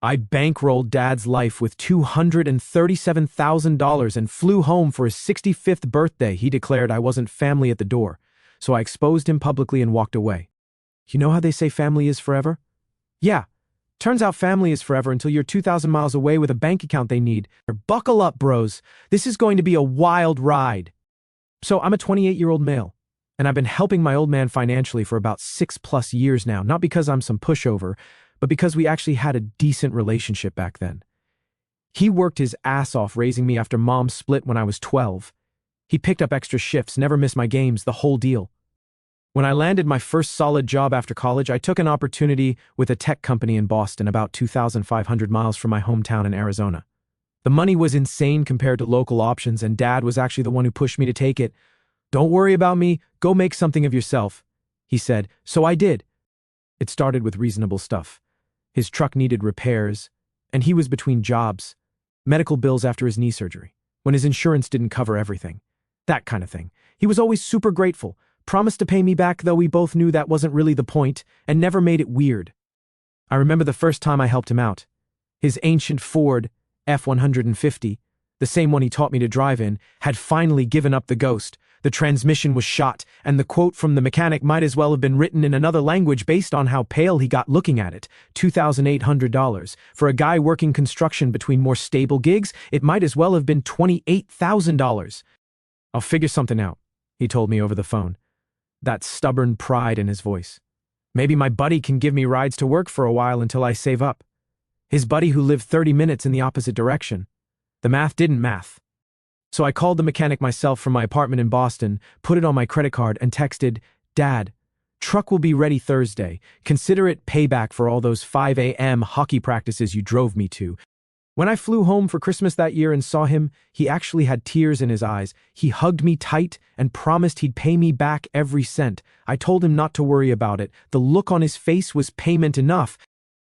I bankrolled Dad's life with $237,000 and flew home for his 65th birthday. He declared I wasn't family at the door, so I exposed him publicly and walked away. You know how they say family is forever? Yeah, turns out family is forever until you're 2,000 miles away with a bank account they need. Buckle up, bros. This is going to be a wild ride. So I'm a 28-year-old male, and I've been helping my old man financially for about 6+ years now, not because I'm some pushover, but because we actually had a decent relationship back then. He worked his ass off raising me after Mom split when I was 12. He picked up extra shifts, never missed my games, the whole deal. When I landed my first solid job after college, I took an opportunity with a tech company in Boston, about 2,500 miles from my hometown in Arizona. The money was insane compared to local options, and Dad was actually the one who pushed me to take it. "Don't worry about me, go make something of yourself," he said, so I did. It started with reasonable stuff. His truck needed repairs, and he was between jobs. Medical bills after his knee surgery, when his insurance didn't cover everything. That kind of thing. He was always super grateful, promised to pay me back, though we both knew that wasn't really the point, and never made it weird. I remember the first time I helped him out. His ancient Ford F-150, the same one he taught me to drive in, had finally given up the ghost. The transmission was shot, and the quote from the mechanic might as well have been written in another language based on how pale he got looking at it. $2,800. For a guy working construction between more stable gigs, it might as well have been $28,000. "I'll figure something out," he told me over the phone. That stubborn pride in his voice. Maybe my buddy can give me rides to work for a while until I save up. His buddy who lived 30 minutes in the opposite direction. The math didn't math. So I called the mechanic myself from my apartment in Boston, put it on my credit card, and texted, "Dad, truck will be ready Thursday. Consider it payback for all those 5 a.m. hockey practices you drove me to." When I flew home for Christmas that year and saw him, he actually had tears in his eyes. He hugged me tight and promised he'd pay me back every cent. I told him not to worry about it. The look on his face was payment enough.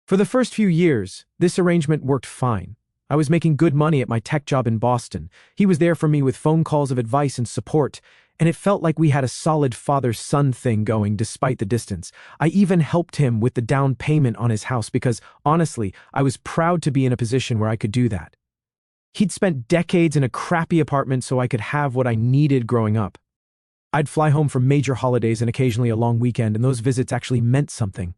For the first few years, this arrangement worked fine. I was making good money at my tech job in Boston. He was there for me with phone calls of advice and support, and it felt like we had a solid father-son thing going despite the distance. I even helped him with the down payment on his house because, honestly, I was proud to be in a position where I could do that. He'd spent decades in a crappy apartment so I could have what I needed growing up. I'd fly home for major holidays and occasionally a long weekend, and those visits actually meant something.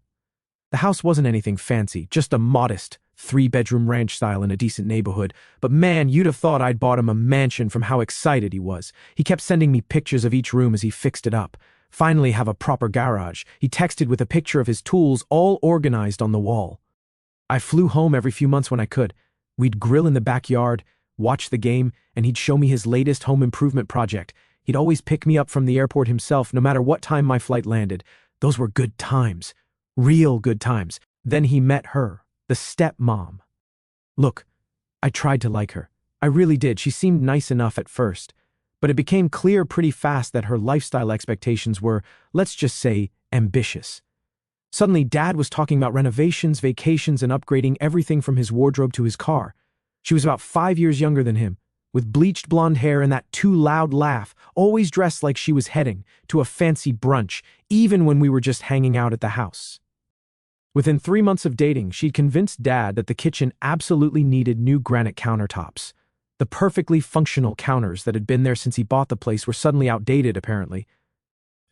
The house wasn't anything fancy, just a modest 3-bedroom ranch style in a decent neighborhood, but man, you'd have thought I'd bought him a mansion from how excited he was. He kept sending me pictures of each room as he fixed it up. Finally have a proper garage. He texted with a picture of his tools all organized on the wall. I flew home every few months when I could. We'd grill in the backyard, watch the game, and he'd show me his latest home improvement project. He'd always pick me up from the airport himself, no matter what time my flight landed. Those were good times. Real good times. Then he met her. The stepmom. Look, I tried to like her. I really did. She seemed nice enough at first. But it became clear pretty fast that her lifestyle expectations were, let's just say, ambitious. Suddenly, Dad was talking about renovations, vacations, and upgrading everything from his wardrobe to his car. She was about 5 years younger than him, with bleached blonde hair and that too loud laugh, always dressed like she was heading to a fancy brunch, even when we were just hanging out at the house. Within 3 months of dating, she'd convinced Dad that the kitchen absolutely needed new granite countertops. The perfectly functional counters that had been there since he bought the place were suddenly outdated, apparently.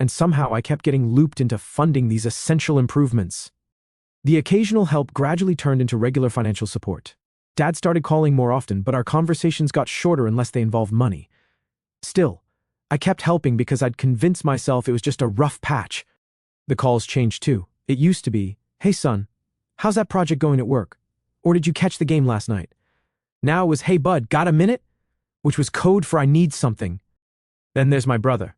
And somehow I kept getting looped into funding these essential improvements. The occasional help gradually turned into regular financial support. Dad started calling more often, but our conversations got shorter unless they involved money. Still, I kept helping because I'd convinced myself it was just a rough patch. The calls changed too. It used to be, "Hey son, how's that project going at work? Or did you catch the game last night?" Now it was, "Hey bud, got a minute?" Which was code for "I need something." Then there's my brother.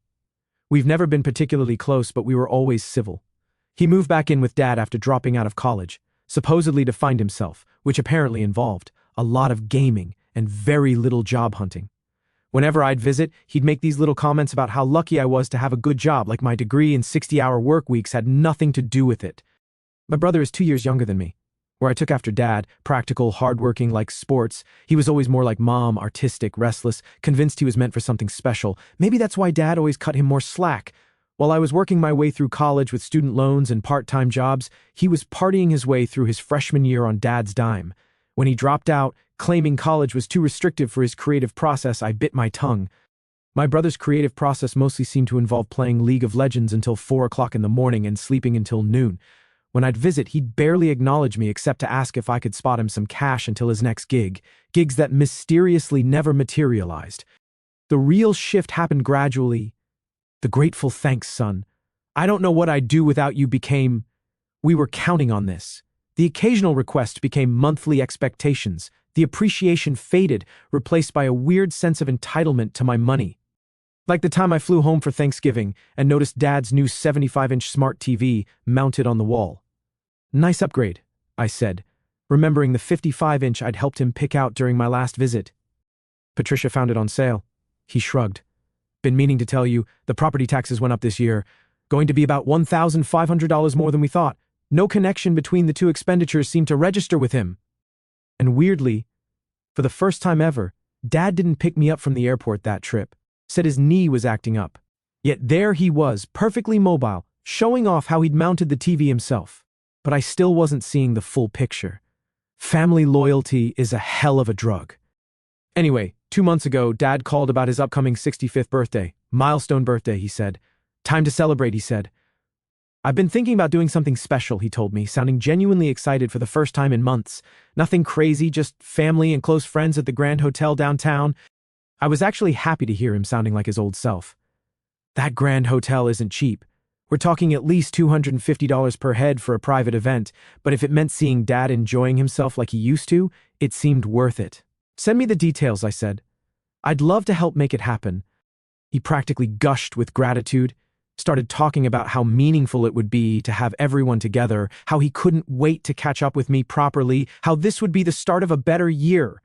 We've never been particularly close, but we were always civil. He moved back in with Dad after dropping out of college, supposedly to find himself, which apparently involved a lot of gaming and very little job hunting. Whenever I'd visit, he'd make these little comments about how lucky I was to have a good job, like my degree and 60-hour work weeks had nothing to do with it. My brother is 2 years younger than me. Where I took after Dad, practical, hardworking, like sports, he was always more like Mom, artistic, restless, convinced he was meant for something special. Maybe that's why Dad always cut him more slack. While I was working my way through college with student loans and part-time jobs, he was partying his way through his freshman year on Dad's dime. When he dropped out, claiming college was too restrictive for his creative process, I bit my tongue. My brother's creative process mostly seemed to involve playing League of Legends until 4 o'clock in the morning and sleeping until noon. When I'd visit, he'd barely acknowledge me except to ask if I could spot him some cash until his next gig, gigs that mysteriously never materialized. The real shift happened gradually. The grateful thanks, son. I don't know what I'd do without you became. We were counting on this. The occasional request became monthly expectations. The appreciation faded, replaced by a weird sense of entitlement to my money. Like the time I flew home for Thanksgiving and noticed Dad's new 75-inch smart TV mounted on the wall. Nice upgrade, I said, remembering the 55-inch I'd helped him pick out during my last visit. Patricia found it on sale. He shrugged. Been meaning to tell you, the property taxes went up this year. Going to be about $1,500 more than we thought. No connection between the two expenditures seemed to register with him. And weirdly, for the first time ever, Dad didn't pick me up from the airport that trip. Said his knee was acting up. Yet there he was, perfectly mobile, showing off how he'd mounted the TV himself. But I still wasn't seeing the full picture. Family loyalty is a hell of a drug. Anyway, 2 months ago, Dad called about his upcoming 65th birthday. Milestone birthday, he said. Time to celebrate, he said. I've been thinking about doing something special, he told me, sounding genuinely excited for the first time in months. Nothing crazy, just family and close friends at the Grand Hotel downtown. I was actually happy to hear him sounding like his old self. That Grand Hotel isn't cheap. We're talking at least $250 per head for a private event, but if it meant seeing Dad enjoying himself like he used to, it seemed worth it. Send me the details, I said. I'd love to help make it happen. He practically gushed with gratitude, started talking about how meaningful it would be to have everyone together, how he couldn't wait to catch up with me properly, how this would be the start of a better year.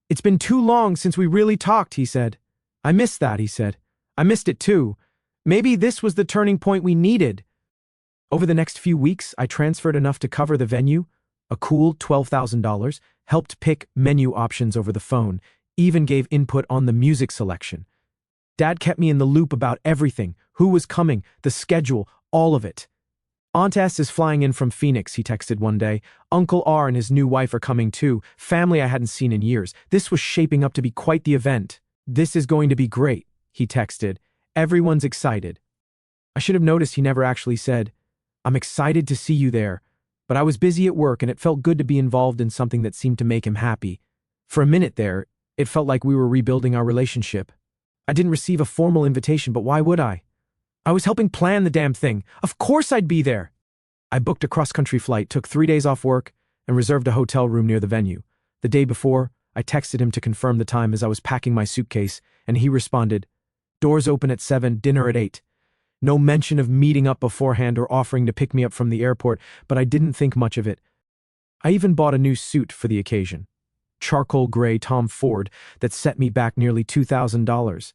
It's been too long since we really talked, he said. I missed that, he said. I missed it too. Maybe this was the turning point we needed. Over the next few weeks, I transferred enough to cover the venue, a cool $12,000, helped pick menu options over the phone, even gave input on the music selection. Dad kept me in the loop about everything, who was coming, the schedule, all of it. Aunt S is flying in from Phoenix, he texted one day. Uncle R and his new wife are coming too, family I hadn't seen in years. This was shaping up to be quite the event. This is going to be great, he texted. Everyone's excited. I should have noticed he never actually said, I'm excited to see you there. But I was busy at work and it felt good to be involved in something that seemed to make him happy. For a minute there, it felt like we were rebuilding our relationship. I didn't receive a formal invitation, but why would I? I was helping plan the damn thing. Of course I'd be there. I booked a cross-country flight, took 3 days off work, and reserved a hotel room near the venue. The day before, I texted him to confirm the time as I was packing my suitcase, and he responded, doors open at 7, dinner at 8. No mention of meeting up beforehand or offering to pick me up from the airport, but I didn't think much of it. I even bought a new suit for the occasion. Charcoal gray Tom Ford that set me back nearly $2,000.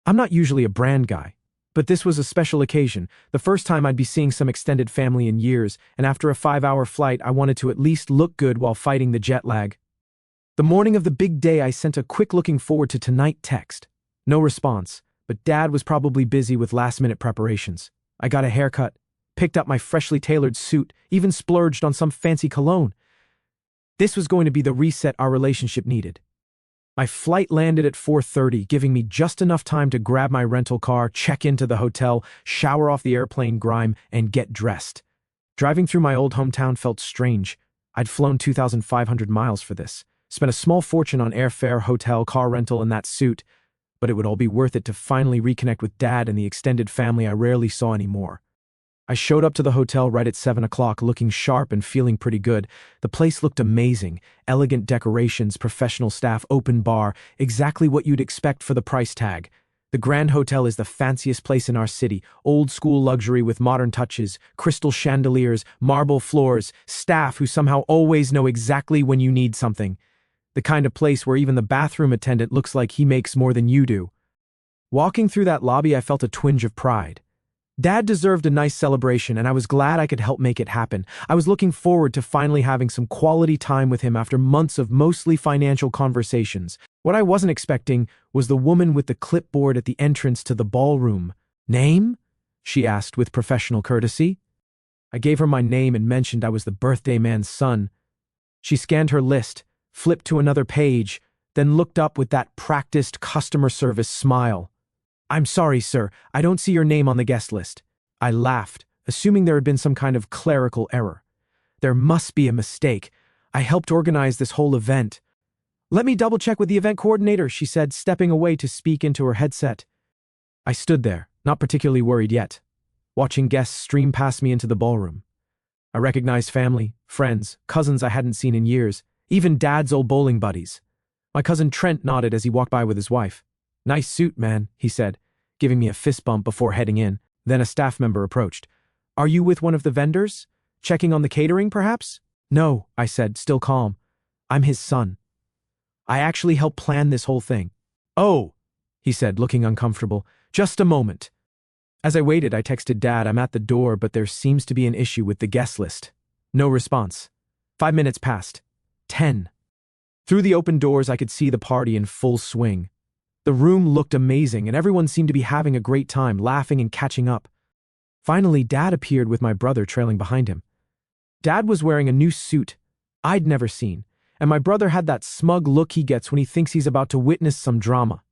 I'm not usually a brand guy, but this was a special occasion, the first time I'd be seeing some extended family in years, and after a 5-hour flight, I wanted to at least look good while fighting the jet lag. The morning of the big day, I sent a quick looking forward to tonight text. No response, but Dad was probably busy with last-minute preparations. I got a haircut, picked up my freshly tailored suit, even splurged on some fancy cologne. This was going to be the reset our relationship needed. My flight landed at 4:30, giving me just enough time to grab my rental car, check into the hotel, shower off the airplane grime, and get dressed. Driving through my old hometown felt strange. I'd flown 2,500 miles for this, spent a small fortune on airfare, hotel, car rental, and that suit, but it would all be worth it to finally reconnect with Dad and the extended family I rarely saw anymore. I showed up to the hotel right at 7 o'clock, looking sharp and feeling pretty good. The place looked amazing. Elegant decorations, professional staff, open bar, exactly what you'd expect for the price tag. The Grand Hotel is the fanciest place in our city, old-school luxury with modern touches, crystal chandeliers, marble floors, staff who somehow always know exactly when you need something. The kind of place where even the bathroom attendant looks like he makes more than you do. Walking through that lobby, I felt a twinge of pride. Dad deserved a nice celebration, and I was glad I could help make it happen. I was looking forward to finally having some quality time with him after months of mostly financial conversations. What I wasn't expecting was the woman with the clipboard at the entrance to the ballroom. Name? she asked with professional courtesy. I gave her my name and mentioned I was the birthday man's son. She scanned her list, flipped to another page, then looked up with that practiced customer service smile. I'm sorry, sir, I don't see your name on the guest list. I laughed, assuming there had been some kind of clerical error. There must be a mistake. I helped organize this whole event. Let me double-check with the event coordinator, she said, stepping away to speak into her headset. I stood there, not particularly worried yet, watching guests stream past me into the ballroom. I recognized family, friends, cousins I hadn't seen in years, even Dad's old bowling buddies. My cousin Trent nodded as he walked by with his wife. Nice suit, man, he said, giving me a fist bump before heading in. Then a staff member approached. Are you with one of the vendors? Checking on the catering, perhaps? No, I said, still calm. I'm his son. I actually helped plan this whole thing. Oh, he said, looking uncomfortable. Just a moment. As I waited, I texted Dad, I'm at the door, but there seems to be an issue with the guest list. No response. 5 minutes passed. 10. Through the open doors, I could see the party in full swing. The room looked amazing, and everyone seemed to be having a great time, laughing and catching up. Finally, Dad appeared with my brother trailing behind him. Dad was wearing a new suit I'd never seen, and my brother had that smug look he gets when he thinks he's about to witness some drama.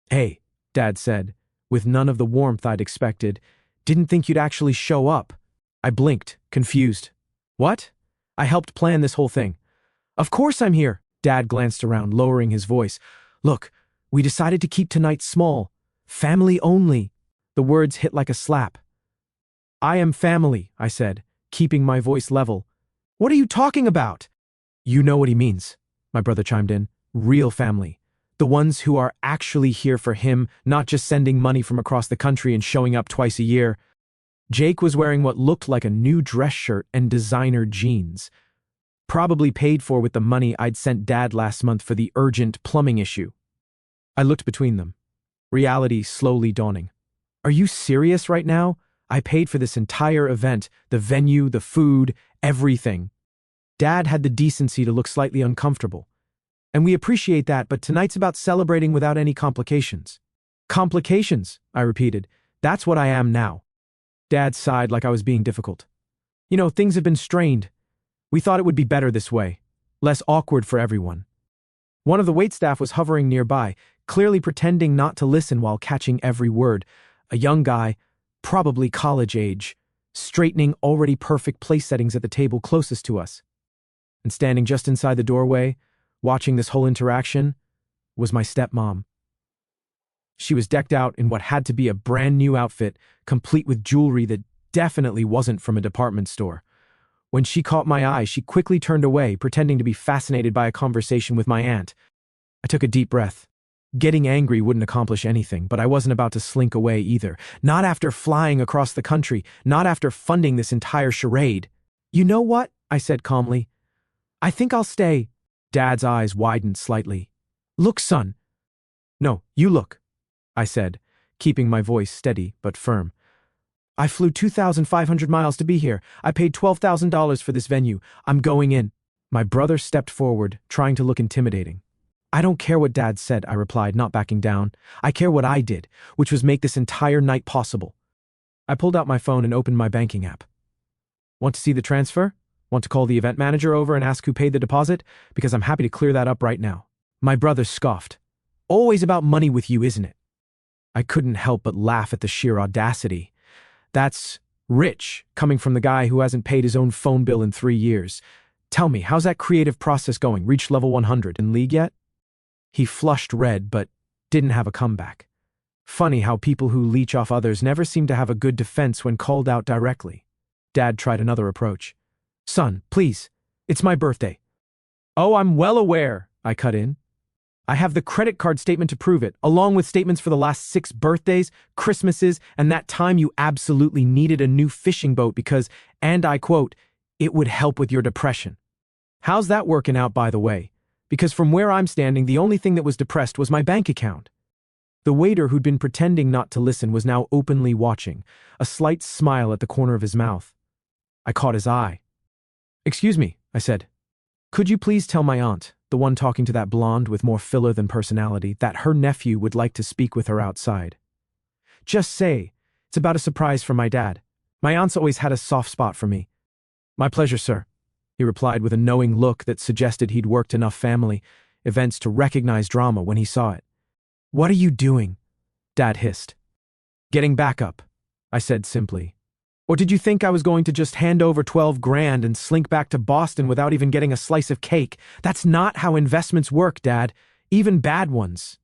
Hey, Dad said, with none of the warmth I'd expected. Didn't think you'd actually show up. I blinked, confused. What? I helped plan this whole thing. Of course I'm here. Dad glanced around, lowering his voice. Look, we decided to keep tonight small. Family only. The words hit like a slap. I am family, I said, keeping my voice level. What are you talking about? You know what he means, my brother chimed in. Real family. The ones who are actually here for him, not just sending money from across the country and showing up twice a year. Jake was wearing what looked like a new dress shirt and designer jeans. Probably paid for with the money I'd sent Dad last month for the urgent plumbing issue. I looked between them, reality slowly dawning. Are you serious right now? I paid for this entire event, the venue, the food, everything. Dad had the decency to look slightly uncomfortable. And we appreciate that, but tonight's about celebrating without any complications. Complications, I repeated. That's what I am now. Dad sighed like I was being difficult. You know, things have been strained. We thought it would be better this way, less awkward for everyone. One of the waitstaff was hovering nearby, clearly pretending not to listen while catching every word. A young guy, probably college age, straightening already perfect place settings at the table closest to us. And standing just inside the doorway, watching this whole interaction, was my stepmom. She was decked out in what had to be a brand new outfit, complete with jewelry that definitely wasn't from a department store. When she caught my eye, she quickly turned away, pretending to be fascinated by a conversation with my aunt. I took a deep breath. Getting angry wouldn't accomplish anything, but I wasn't about to slink away either. Not after flying across the country, not after funding this entire charade. You know what? I said calmly. I think I'll stay. Dad's eyes widened slightly. Look, son. No, you look, I said, keeping my voice steady but firm. I flew 2,500 miles to be here. I paid $12,000 for this venue. I'm going in. My brother stepped forward, trying to look intimidating. I don't care what Dad said, I replied, not backing down. I care what I did, which was make this entire night possible. I pulled out my phone and opened my banking app. Want to see the transfer? Want to call the event manager over and ask who paid the deposit? Because I'm happy to clear that up right now. My brother scoffed. Always about money with you, isn't it? I couldn't help but laugh at the sheer audacity. That's rich, coming from the guy who hasn't paid his own phone bill in 3 years. Tell me, how's that creative process going? Reached level 100 in League yet? He flushed red, but didn't have a comeback. Funny how people who leech off others never seem to have a good defense when called out directly. Dad tried another approach. Son, please, it's my birthday. Oh, I'm well aware, I cut in. I have the credit card statement to prove it, along with statements for the last 6 birthdays, Christmases, and that time you absolutely needed a new fishing boat because, and I quote, it would help with your depression. How's that working out, by the way? Because from where I'm standing, the only thing that was depressed was my bank account. The waiter who'd been pretending not to listen was now openly watching, a slight smile at the corner of his mouth. I caught his eye. Excuse me, I said. Could you please tell my aunt, the one talking to that blonde with more filler than personality, that her nephew would like to speak with her outside? Just say, It's about a surprise from my dad. My aunt's always had a soft spot for me. My pleasure, sir, he replied with a knowing look that suggested he'd worked enough family events to recognize drama when he saw it. What are you doing? Dad hissed. Getting back up, I said simply. Or did you think I was going to just hand over 12 grand and slink back to Boston without even getting a slice of cake? That's not how investments work, Dad, even bad ones.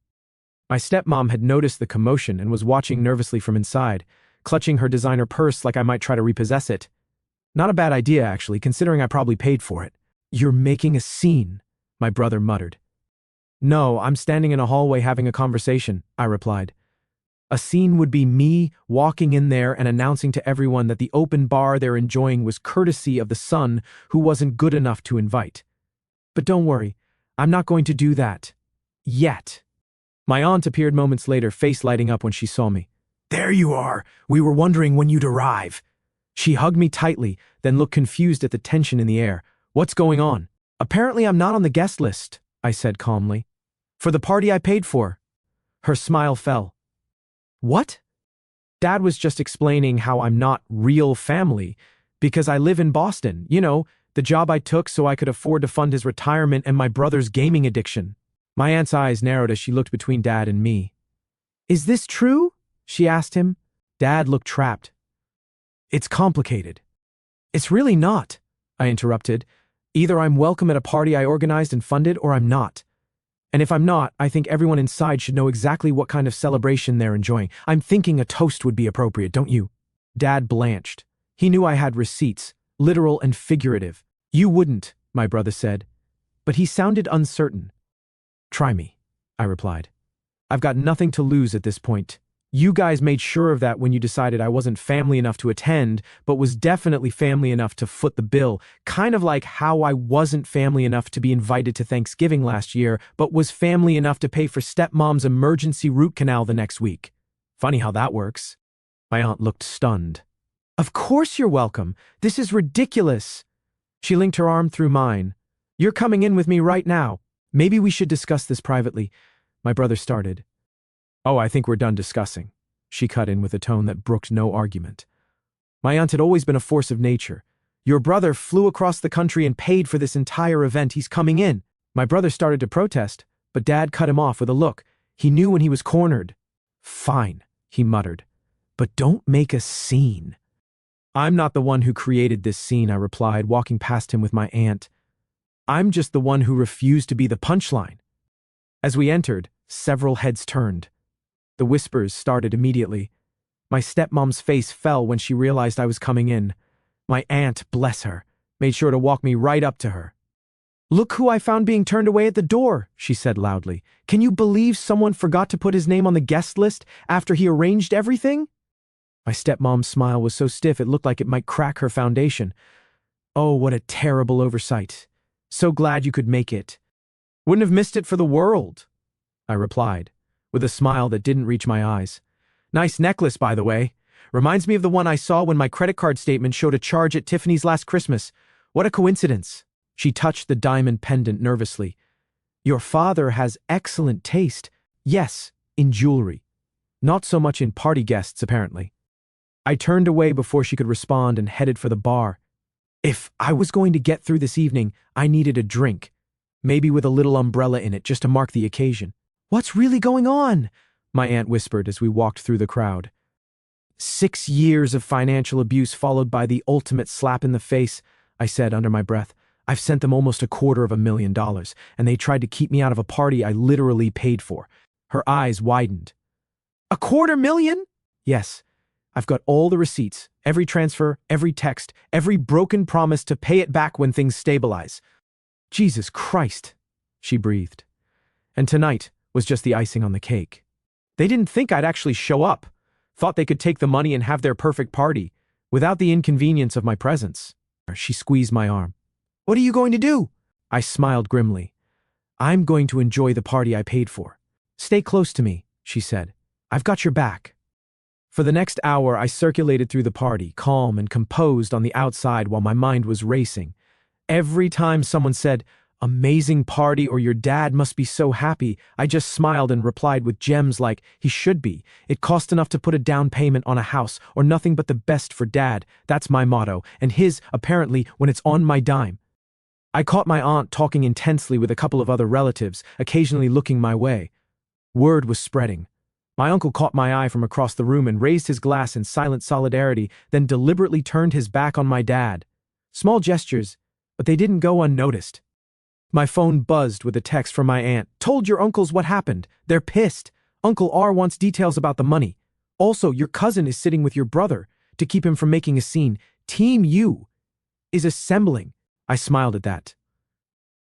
My stepmom had noticed the commotion and was watching nervously from inside, clutching her designer purse like I might try to repossess it. Not a bad idea, actually, considering I probably paid for it. You're making a scene, my brother muttered. No, I'm standing in a hallway having a conversation, I replied. A scene would be me walking in there and announcing to everyone that the open bar they're enjoying was courtesy of the son who wasn't good enough to invite. But don't worry, I'm not going to do that. Yet. My aunt appeared moments later, face lighting up when she saw me. There you are. We were wondering when you'd arrive. She hugged me tightly, then looked confused at the tension in the air. What's going on? Apparently I'm not on the guest list, I said calmly. For the party I paid for. Her smile fell. What? Dad was just explaining how I'm not real family because I live in Boston, the job I took so I could afford to fund his retirement and my brother's gaming addiction. My aunt's eyes narrowed as she looked between Dad and me. Is this true? She asked him. Dad looked trapped. It's complicated. It's really not, I interrupted. Either I'm welcome at a party I organized and funded or I'm not. And if I'm not, I think everyone inside should know exactly what kind of celebration they're enjoying. I'm thinking a toast would be appropriate, don't you? Dad blanched. He knew I had receipts, literal and figurative. You wouldn't, my brother said. But he sounded uncertain. Try me, I replied. I've got nothing to lose at this point. You guys made sure of that when you decided I wasn't family enough to attend, but was definitely family enough to foot the bill, kind of like how I wasn't family enough to be invited to Thanksgiving last year, but was family enough to pay for stepmom's emergency root canal the next week. Funny how that works. My aunt looked stunned. Of course you're welcome. This is ridiculous. She linked her arm through mine. You're coming in with me right now. Maybe we should discuss this privately. My brother started. Oh, I think we're done discussing, she cut in with a tone that brooked no argument. My aunt had always been a force of nature. Your brother flew across the country and paid for this entire event. He's coming in. My brother started to protest, but Dad cut him off with a look. He knew when he was cornered. Fine, he muttered, but don't make a scene. I'm not the one who created this scene, I replied, walking past him with my aunt. I'm just the one who refused to be the punchline. As we entered, several heads turned. The whispers started immediately. My stepmom's face fell when she realized I was coming in. My aunt, bless her, made sure to walk me right up to her. Look who I found being turned away at the door, she said loudly. Can you believe someone forgot to put his name on the guest list after he arranged everything? My stepmom's smile was so stiff it looked like it might crack her foundation. Oh, what a terrible oversight. So glad you could make it. Wouldn't have missed it for the world, I replied, with a smile that didn't reach my eyes. Nice necklace, by the way. Reminds me of the one I saw when my credit card statement showed a charge at Tiffany's last Christmas. What a coincidence. She touched the diamond pendant nervously. Your father has excellent taste. Yes, in jewelry. Not so much in party guests, apparently. I turned away before she could respond and headed for the bar. If I was going to get through this evening, I needed a drink. Maybe with a little umbrella in it just to mark the occasion. What's really going on? My aunt whispered as we walked through the crowd. 6 years of financial abuse followed by the ultimate slap in the face, I said under my breath. I've sent them almost $250,000, and they tried to keep me out of a party I literally paid for. Her eyes widened. $250,000? Yes. I've got all the receipts, every transfer, every text, every broken promise to pay it back when things stabilize. Jesus Christ, she breathed. And tonight was just the icing on the cake. They didn't think I'd actually show up. Thought they could take the money and have their perfect party, without the inconvenience of my presence. She squeezed my arm. What are you going to do? I smiled grimly. I'm going to enjoy the party I paid for. Stay close to me, she said. I've got your back. For the next hour, I circulated through the party, calm and composed on the outside while my mind was racing. Every time someone said, "Amazing party, or your dad must be so happy." I just smiled and replied with gems like, "He should be. It cost enough to put a down payment on a house, or nothing but the best for dad." That's my motto, and his, apparently, when it's on my dime. I caught my aunt talking intensely with a couple of other relatives, occasionally looking my way. Word was spreading. My uncle caught my eye from across the room and raised his glass in silent solidarity, then deliberately turned his back on my dad. Small gestures, but they didn't go unnoticed. My phone buzzed with a text from my aunt. "Told your uncles what happened. They're pissed. Uncle R wants details about the money. Also, your cousin is sitting with your brother to keep him from making a scene. Team U is assembling." I smiled at that.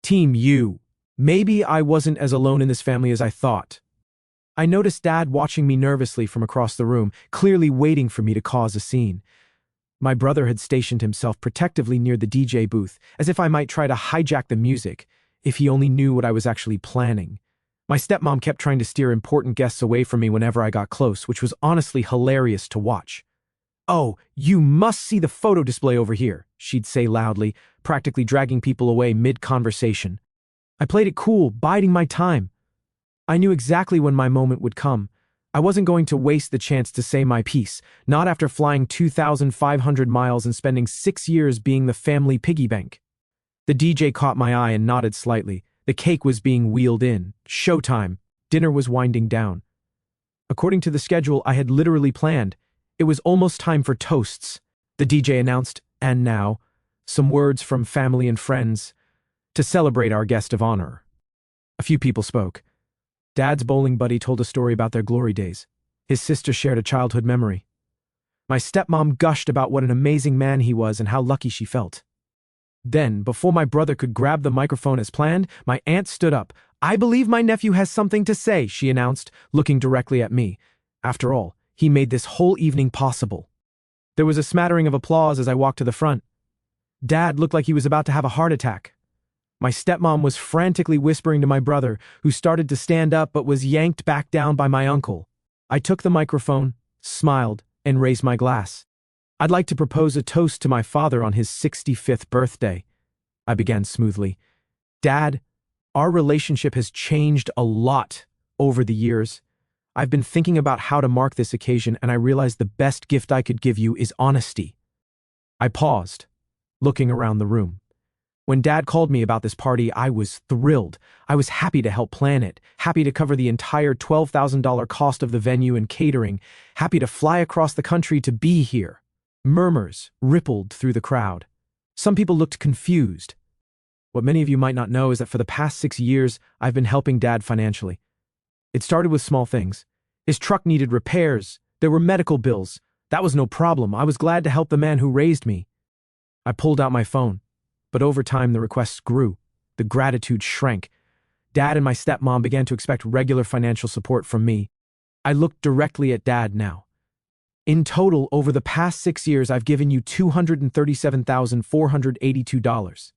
Team U. Maybe I wasn't as alone in this family as I thought. I noticed Dad watching me nervously from across the room, clearly waiting for me to cause a scene. My brother had stationed himself protectively near the DJ booth, as if I might try to hijack the music, if he only knew what I was actually planning. My stepmom kept trying to steer important guests away from me whenever I got close, which was honestly hilarious to watch. "Oh, you must see the photo display over here," she'd say loudly, practically dragging people away mid-conversation. I played it cool, biding my time. I knew exactly when my moment would come. I wasn't going to waste the chance to say my piece, not after flying 2,500 miles and spending 6 years being the family piggy bank. The DJ caught my eye and nodded slightly. The cake was being wheeled in. Showtime. Dinner was winding down. According to the schedule I had literally planned, it was almost time for toasts. The DJ announced, "And now, some words from family and friends to celebrate our guest of honor." A few people spoke. Dad's bowling buddy told a story about their glory days. His sister shared a childhood memory. My stepmom gushed about what an amazing man he was and how lucky she felt. Then, before my brother could grab the microphone as planned, my aunt stood up. "I believe my nephew has something to say," she announced, looking directly at me. After all, he made this whole evening possible. There was a smattering of applause as I walked to the front. Dad looked like he was about to have a heart attack. My stepmom was frantically whispering to my brother, who started to stand up but was yanked back down by my uncle. I took the microphone, smiled, and raised my glass. "I'd like to propose a toast to my father on his 65th birthday," I began smoothly. "Dad, our relationship has changed a lot over the years. I've been thinking about how to mark this occasion, and I realized the best gift I could give you is honesty." I paused, looking around the room. When Dad called me about this party, I was thrilled. I was happy to help plan it, happy to cover the entire $12,000 cost of the venue and catering, happy to fly across the country to be here. Murmurs rippled through the crowd. Some people looked confused. What many of you might not know is that for the past 6 years, I've been helping Dad financially. It started with small things. His truck needed repairs. There were medical bills. That was no problem. I was glad to help the man who raised me. I pulled out my phone. But over time, the requests grew. The gratitude shrank. Dad and my stepmom began to expect regular financial support from me. I looked directly at Dad now. "In total, over the past 6 years, I've given you $237,482.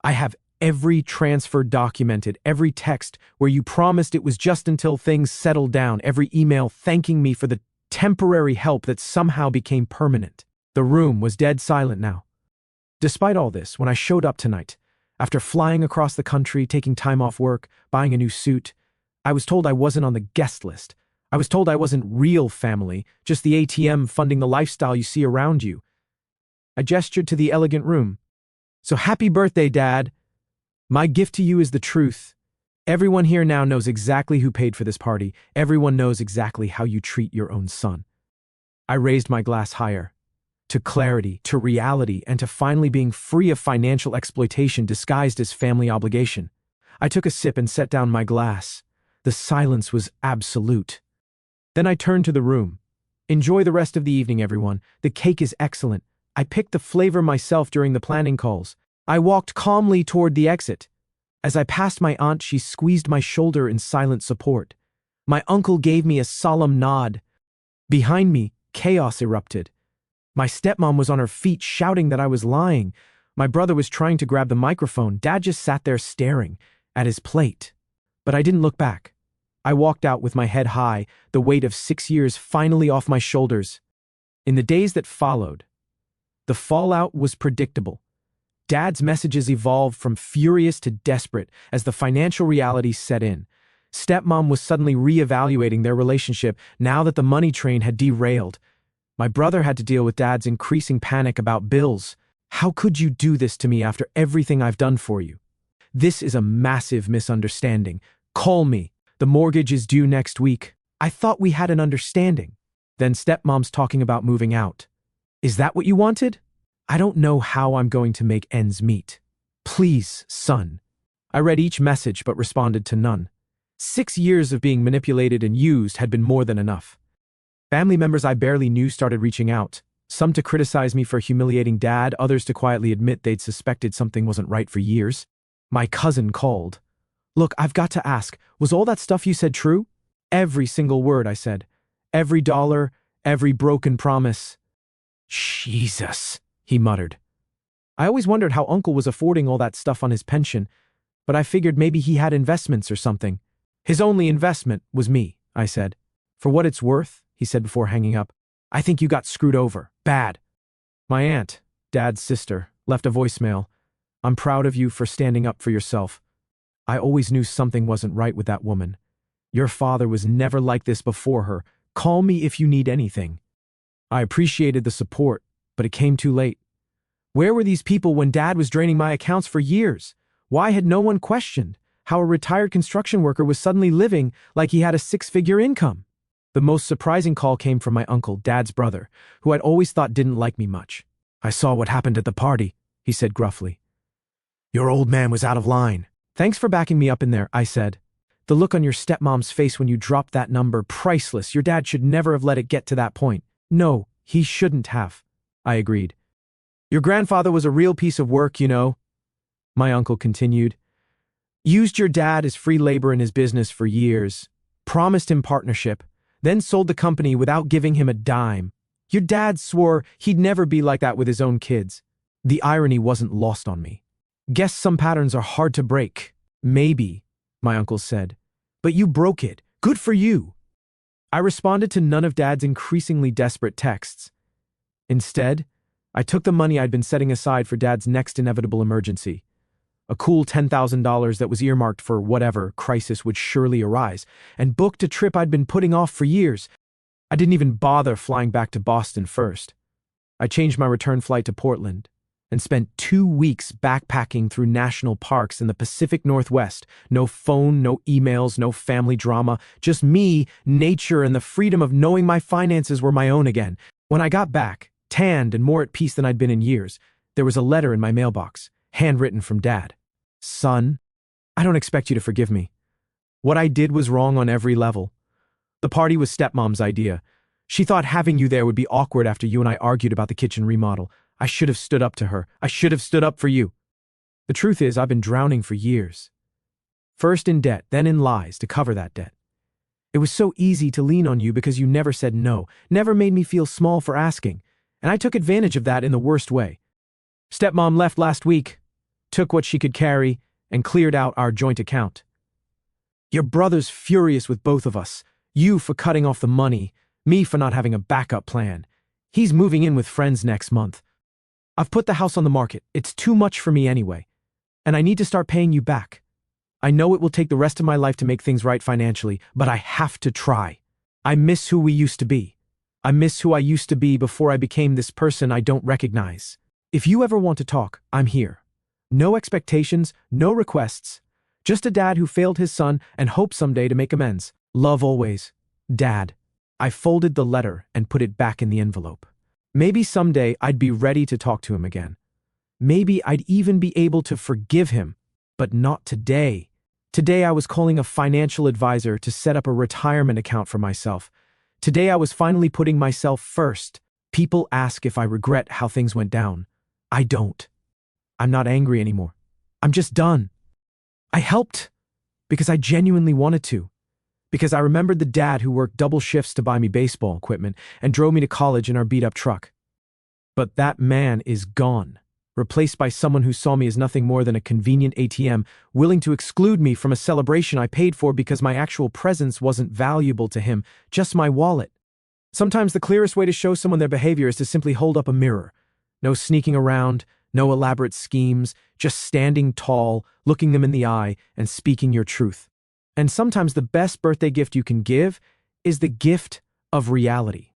I have every transfer documented, every text where you promised it was just until things settled down, every email thanking me for the temporary help that somehow became permanent." The room was dead silent now. Despite all this, when I showed up tonight, after flying across the country, taking time off work, buying a new suit, I was told I wasn't on the guest list. I was told I wasn't real family, just the ATM funding the lifestyle you see around you. I gestured to the elegant room. "So happy birthday, Dad. My gift to you is the truth. Everyone here now knows exactly who paid for this party. Everyone knows exactly how you treat your own son." I raised my glass higher. To clarity, to reality, and to finally being free of financial exploitation disguised as family obligation. I took a sip and set down my glass. The silence was absolute. Then I turned to the room. "Enjoy the rest of the evening, everyone. The cake is excellent. I picked the flavor myself during the planning calls." I walked calmly toward the exit. As I passed my aunt, she squeezed my shoulder in silent support. My uncle gave me a solemn nod. Behind me, chaos erupted. My stepmom was on her feet shouting that I was lying. My brother was trying to grab the microphone. Dad just sat there staring at his plate. But I didn't look back. I walked out with my head high, the weight of 6 years finally off my shoulders. In the days that followed, the fallout was predictable. Dad's messages evolved from furious to desperate as the financial reality set in. Stepmom was suddenly reevaluating their relationship now that the money train had derailed. My brother had to deal with Dad's increasing panic about bills. "How could you do this to me after everything I've done for you? This is a massive misunderstanding. Call me. The mortgage is due next week. I thought we had an understanding." Then stepmom's talking about moving out. "Is that what you wanted? I don't know how I'm going to make ends meet. Please, son." I read each message but responded to none. 6 years of being manipulated and used had been more than enough. Family members I barely knew started reaching out, some to criticize me for humiliating Dad, others to quietly admit they'd suspected something wasn't right for years. My cousin called. "Look, I've got to ask, was all that stuff you said true?" "Every single word," I said. "Every dollar, every broken promise." "Jesus," he muttered. I always wondered how Uncle was affording all that stuff on his pension, but I figured maybe he had investments or something. "His only investment was me," I said. "For what it's worth," he said before hanging up, "I think you got screwed over. Bad." My aunt, Dad's sister, left a voicemail. "I'm proud of you for standing up for yourself. I always knew something wasn't right with that woman. Your father was never like this before her. Call me if you need anything." I appreciated the support, but it came too late. Where were these people when Dad was draining my accounts for years? Why had no one questioned how a retired construction worker was suddenly living like he had a 6-figure income? The most surprising call came from my uncle, Dad's brother, who I'd always thought didn't like me much. "I saw what happened at the party," he said gruffly. "Your old man was out of line." "Thanks for backing me up in there," I said. "The look on your stepmom's face when you dropped that number, priceless. Your dad should never have let it get to that point." "No, he shouldn't have," I agreed. "Your grandfather was a real piece of work, you know," my uncle continued. "Used your dad as free labor in his business for years, promised him partnership, then sold the company without giving him a dime. Your dad swore he'd never be like that with his own kids." The irony wasn't lost on me. "Guess some patterns are hard to break." "Maybe," my uncle said. "But you broke it. Good for you." I responded to none of Dad's increasingly desperate texts. Instead, I took the money I'd been setting aside for Dad's next inevitable emergency, a cool $10,000 that was earmarked for whatever crisis would surely arise, and booked a trip I'd been putting off for years. I didn't even bother flying back to Boston first. I changed my return flight to Portland and spent 2 weeks backpacking through national parks in the Pacific Northwest. No phone, no emails, no family drama, just me, nature, and the freedom of knowing my finances were my own again. When I got back, tanned and more at peace than I'd been in years, there was a letter in my mailbox, handwritten from Dad. "Son, I don't expect you to forgive me. What I did was wrong on every level. The party was stepmom's idea. She thought having you there would be awkward after you and I argued about the kitchen remodel. I should have stood up to her. I should have stood up for you. The truth is, I've been drowning for years. First in debt, then in lies to cover that debt. It was so easy to lean on you because you never said no, never made me feel small for asking, and I took advantage of that in the worst way. Stepmom left last week, took what she could carry, and cleared out our joint account. Your brother's furious with both of us, you for cutting off the money, me for not having a backup plan. He's moving in with friends next month. I've put the house on the market. It's too much for me anyway, and I need to start paying you back. I know it will take the rest of my life to make things right financially, but I have to try. I miss who we used to be. I miss who I used to be before I became this person I don't recognize. If you ever want to talk, I'm here. No expectations, no requests. Just a dad who failed his son and hopes someday to make amends. Love always. Dad." I folded the letter and put it back in the envelope. Maybe someday I'd be ready to talk to him again. Maybe I'd even be able to forgive him, but not today. Today I was calling a financial advisor to set up a retirement account for myself. Today I was finally putting myself first. People ask if I regret how things went down. I don't. I'm not angry anymore. I'm just done. I helped because I genuinely wanted to. Because I remembered the dad who worked double shifts to buy me baseball equipment and drove me to college in our beat-up truck. But that man is gone, replaced by someone who saw me as nothing more than a convenient ATM, willing to exclude me from a celebration I paid for because my actual presence wasn't valuable to him, just my wallet. Sometimes the clearest way to show someone their behavior is to simply hold up a mirror. No sneaking around, No elaborate schemes, just standing tall, looking them in the eye, and speaking your truth. And sometimes the best birthday gift you can give is the gift of reality.